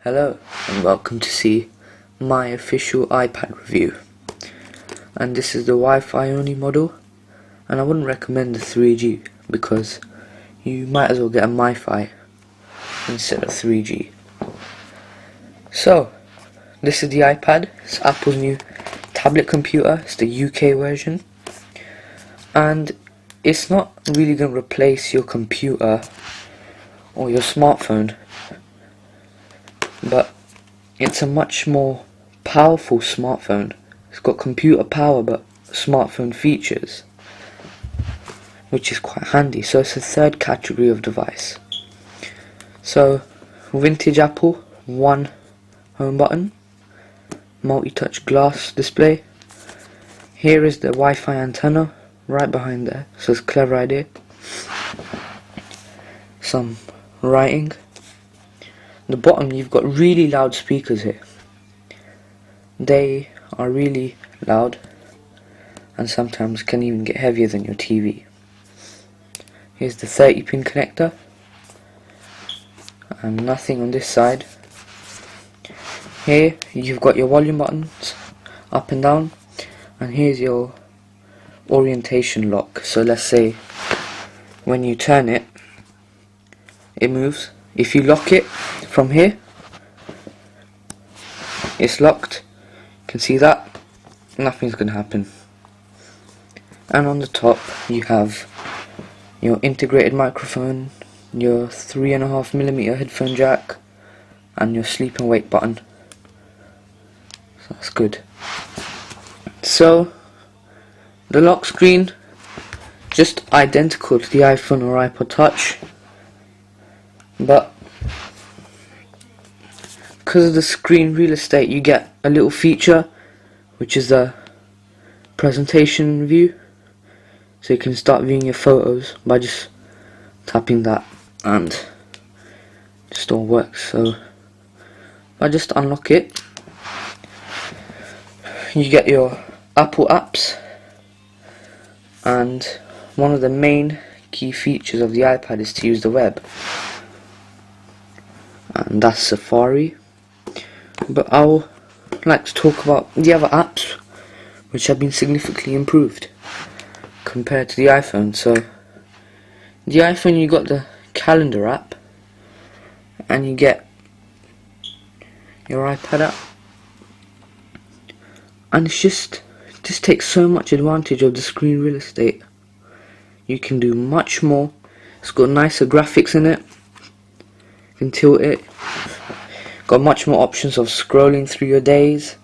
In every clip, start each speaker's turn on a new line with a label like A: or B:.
A: Hello and welcome to see my official iPad review, and this is the Wi-Fi only model, and I wouldn't recommend the 3G because you might as well get a MiFi instead of 3G. So this is the iPad. It's Apple's new tablet computer. It's the UK version, and it's not really going to replace your computer or your smartphone, but it's a much more powerful smartphone. It's got computer power but smartphone features, which is quite handy. So it's a third category of device. So vintage Apple, one home button, multi-touch glass display. Here is the Wi-Fi antenna right behind there, so it's a clever idea. Some writing. The bottom, you've got really loud speakers here. They are really loud and sometimes can even get heavier than your TV. Here's the 30-pin connector, and nothing on this side. Here you've got your volume buttons up and down, and here's your orientation lock. So let's say when you turn it, it moves. If you lock it from here, it's locked. You can see that. Nothing's going to happen. And on the top you have your integrated microphone, your 3.5mm headphone jack, and your sleep and wake button. So that's good. So the lock screen, just identical to the iPhone or iPod Touch, but because of the screen real estate you get a little feature which is the presentation view, so you can start viewing your photos by just tapping that, and it just all works. So if I just unlock it, you get your Apple apps, and one of the main key features of the iPad is to use the web, and that's Safari. But I'll like to talk about the other apps which have been significantly improved compared to the iPhone. So the iPhone, you got the calendar app, and you get your iPad app, and it just takes so much advantage of the screen real estate. You can do much more. It's got nicer graphics in it. You can tilt it. Got much more options of scrolling through your days.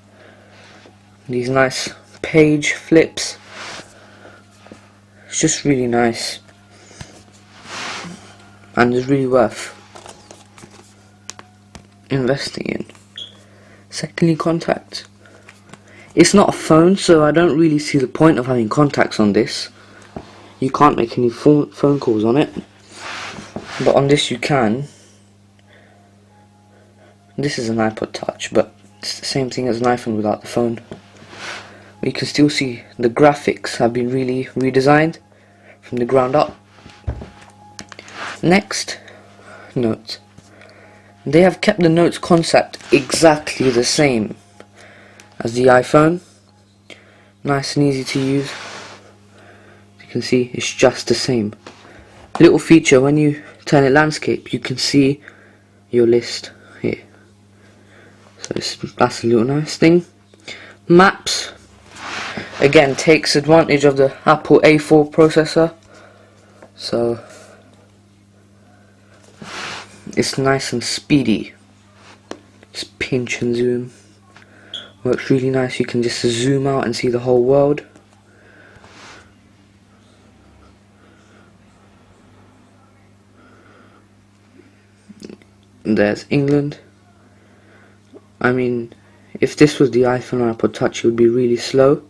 A: These nice page flips. It's just really nice, and it's really worth investing in. Secondly, contacts. It's not a phone, so I don't really see the point of having contacts on this. You can't make any phone calls on it, but on this you can. This is an iPod Touch, but it's the same thing as an iPhone without the phone. But you can still see the graphics have been really redesigned from the ground up. Next, notes. They have kept the notes concept exactly the same as the iPhone. Nice and easy to use. You can see it's just the same. Little feature, when you turn it landscape, you can see your list here. So that's a little nice thing. Maps, again, takes advantage of the Apple A4 processor, so it's nice and speedy. Just pinch and zoom. Works really nice. You can just zoom out and see the whole world. There's England. I mean, if this was the iPhone or iPod Touch, it would be really slow.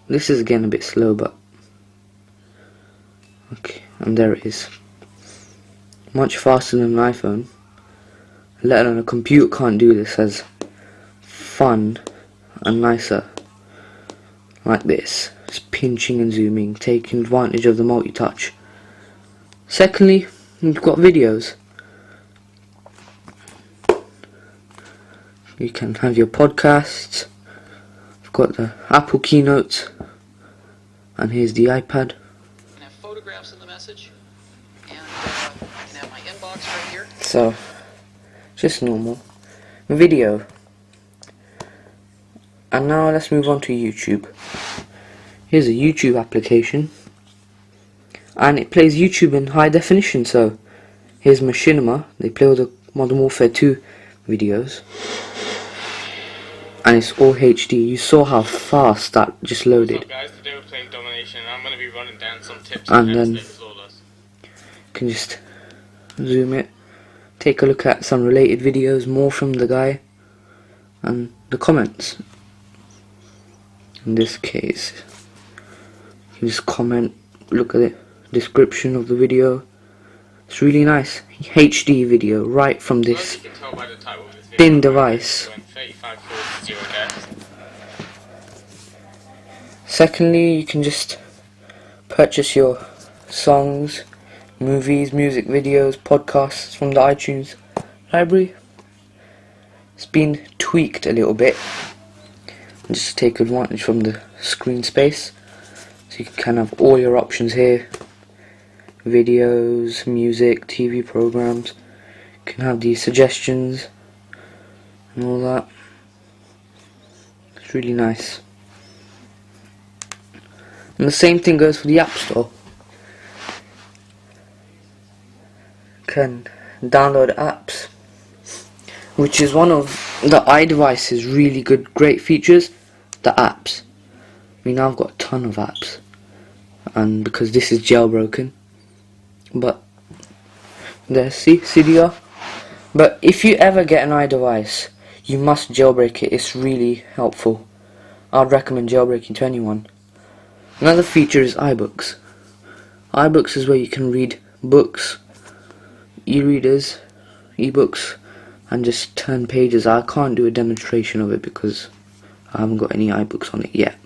A: This is again a bit slow, but okay, and there it is. Much faster than an iPhone. Let alone a computer can't do this as fun and nicer like this. Just pinching and zooming, taking advantage of the multi-touch. Secondly, you've got videos. You can have your podcasts. I've got the Apple keynotes, and here's the iPad.
B: I can have photographs in the message, and I can have my inbox right here.
A: So, just normal. Video. And now let's move on to YouTube. Here's a YouTube application, and it plays YouTube in high definition. So here's Machinima. They play all the Modern Warfare 2 videos, and it's all HD. You saw how fast that just loaded.
C: What's up guys, today we're playing Domination and I'm going to be running down some tips
A: And
C: and
A: then
C: tricks with us.
A: You can just zoom it, take a look at some related videos, more from the guy, and the comments. In this case, you can just comment, look at the description of the video. It's really nice. HD video right from this
C: As you can tell by the title of this video,
A: thin device.
C: 35 forward, 0 depth.
A: Secondly, you can just purchase your songs, movies, music videos, podcasts from the iTunes library. It's been tweaked a little bit, just to take advantage from the screen space. So you can have all your options here: videos, music, TV programs. You can have these suggestions and all that. It's really nice. And the same thing goes for the App Store. You can download apps, which is one of the iDevice's really great features, the apps. I mean, I've got a ton of apps, and because this is jailbroken, but there's CDR. But if you ever get an iDevice, you must jailbreak it. It's really helpful. I'd recommend jailbreaking to anyone. Another feature is iBooks. iBooks is where you can read books, e-readers, ebooks, and just turn pages. I can't do a demonstration of it because I haven't got any iBooks on it yet.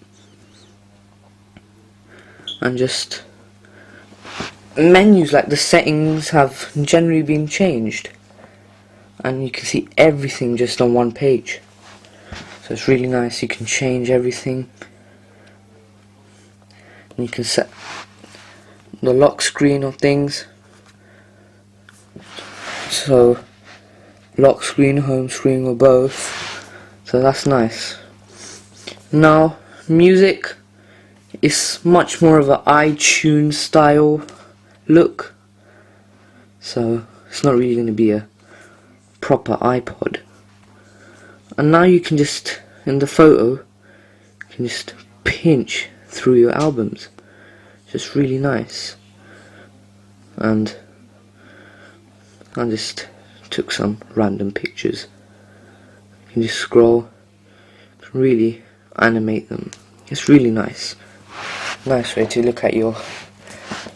A: And just menus, like the settings, have generally been changed, and you can see everything just on one page. So it's really nice. You can change everything, and you can set the lock screen of things. So lock screen, home screen, or both. So that's nice. Now music is much more of an iTunes style look, so it's not really going to be a proper iPod. And now you can just, in the photo, you can just pinch through your albums. Just really nice. And I just took some random pictures. You can just scroll, you can really animate them. It's really nice. Nice way to look at your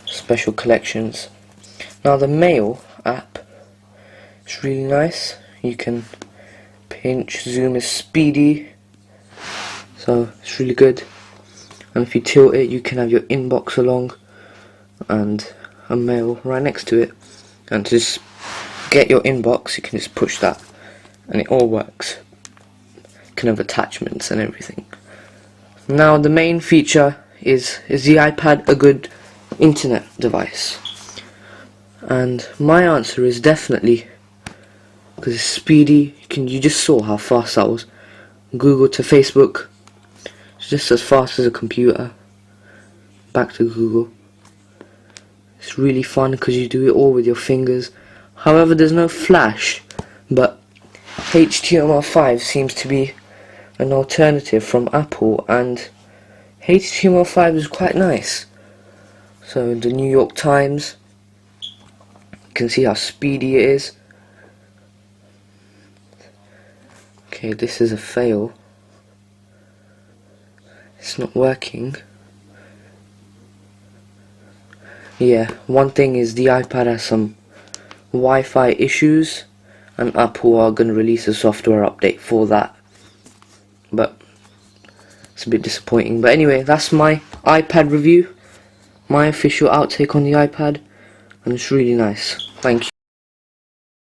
A: special collections. Now the Mail app is really nice. You can pinch, zoom is speedy, so it's really good. And if you tilt it, you can have your inbox along and a mail right next to it. And to just get your inbox, you can just push that and it all works. You can have attachments and everything. Now the main feature is the iPad a good internet device? And my answer is definitely, because it's speedy. You just saw how fast that was. Google to Facebook, it's just as fast as a computer. Back to Google. It's really fun because you do it all with your fingers. However, there's no flash, but HTML5 seems to be an alternative from Apple, and HTML5 is quite nice. So the New York Times, you can see how speedy it is. Okay, this is a fail. It's not working. Yeah, one thing is the iPad has some Wi-Fi issues, and Apple are going to release a software update for that. But it's a bit disappointing. But anyway, that's my iPad review, my official outtake on the iPad, and it's really nice. Thank you.